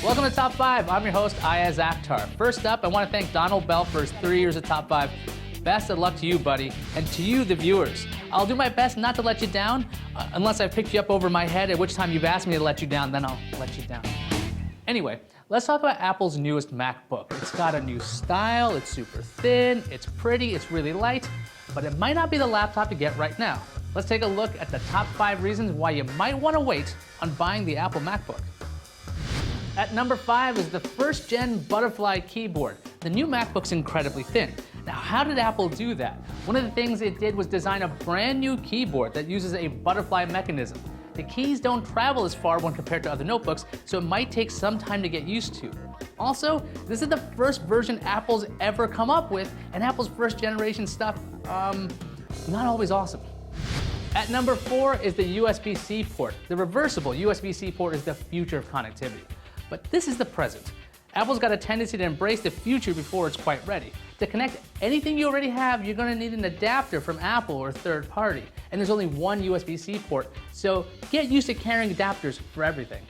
Welcome to Top 5. I'm your host, Ayaz Akhtar. First up, I want to thank Donald Bell for his 3 years of Top 5. Best of luck to you, buddy, and to you, the viewers. I'll do my best not to let you down, unless I picked you up over my head, at which time you've asked me to let you down, then I'll let you down. Anyway, let's talk about Apple's newest MacBook. It's got a new style, it's super thin, it's pretty, it's really light, but it might not be the laptop to get right now. Let's take a look at the top 5 reasons why you might want to wait on buying the Apple MacBook. At number 5 is the first gen butterfly keyboard. The new MacBook's incredibly thin. Now, how did Apple do that? One of the things it did was design a brand new keyboard that uses a butterfly mechanism. The keys don't travel as far when compared to other notebooks, so it might take some time to get used to. Also, this is the first version Apple's ever come up with, and Apple's first generation stuff, not always awesome. At number 4 is the USB-C port. The reversible USB-C port is the future of connectivity. But this is the present. Apple's got a tendency to embrace the future before it's quite ready. To connect anything you already have, you're going to need an adapter from Apple or third party. And there's only one USB-C port, so get used to carrying adapters for everything.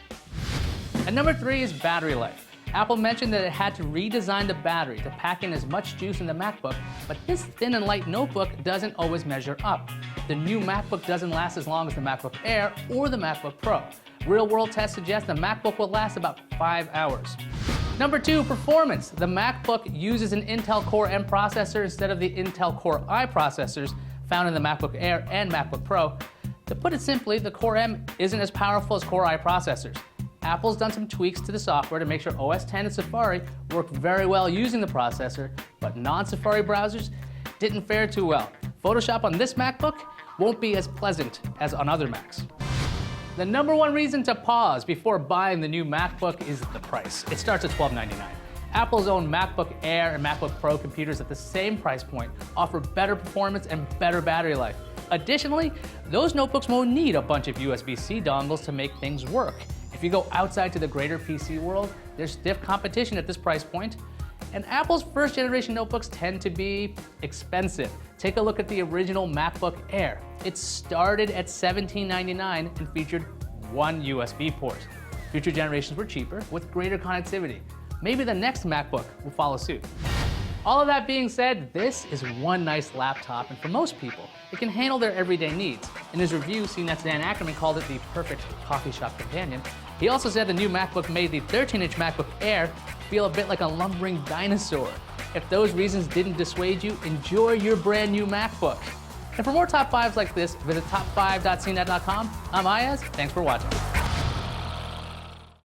At number 3 is battery life. Apple mentioned that it had to redesign the battery to pack in as much juice in the MacBook, but this thin and light notebook doesn't always measure up. The new MacBook doesn't last as long as the MacBook Air or the MacBook Pro. Real-world tests suggest the MacBook will last about 5 hours. Number 2, performance. The MacBook uses an Intel Core M processor instead of the Intel Core I processors found in the MacBook Air and MacBook Pro. To put it simply, the Core M isn't as powerful as Core I processors. Apple's done some tweaks to the software to make sure OS X and Safari work very well using the processor, but non-Safari browsers didn't fare too well. Photoshop on this MacBook won't be as pleasant as on other Macs. The number 1 reason to pause before buying the new MacBook is the price. It starts at $1299. Apple's own MacBook Air and MacBook Pro computers at the same price point offer better performance and better battery life. Additionally, those notebooks won't need a bunch of USB-C dongles to make things work. If you go outside to the greater PC world, there's stiff competition at this price point. And Apple's first generation notebooks tend to be expensive. Take a look at the original MacBook Air. It started at $1799 and featured 1 USB port. Future generations were cheaper with greater connectivity. Maybe the next MacBook will follow suit. All of that being said, this is one nice laptop, and for most people, it can handle their everyday needs. In his review, CNET's Dan Ackerman called it the perfect coffee shop companion. He also said the new MacBook made the 13-inch MacBook Air feel a bit like a lumbering dinosaur. If those reasons didn't dissuade you, enjoy your brand new MacBook. And for more top 5s like this, visit top5.cnet.com. I'm Ayaz. Thanks for watching.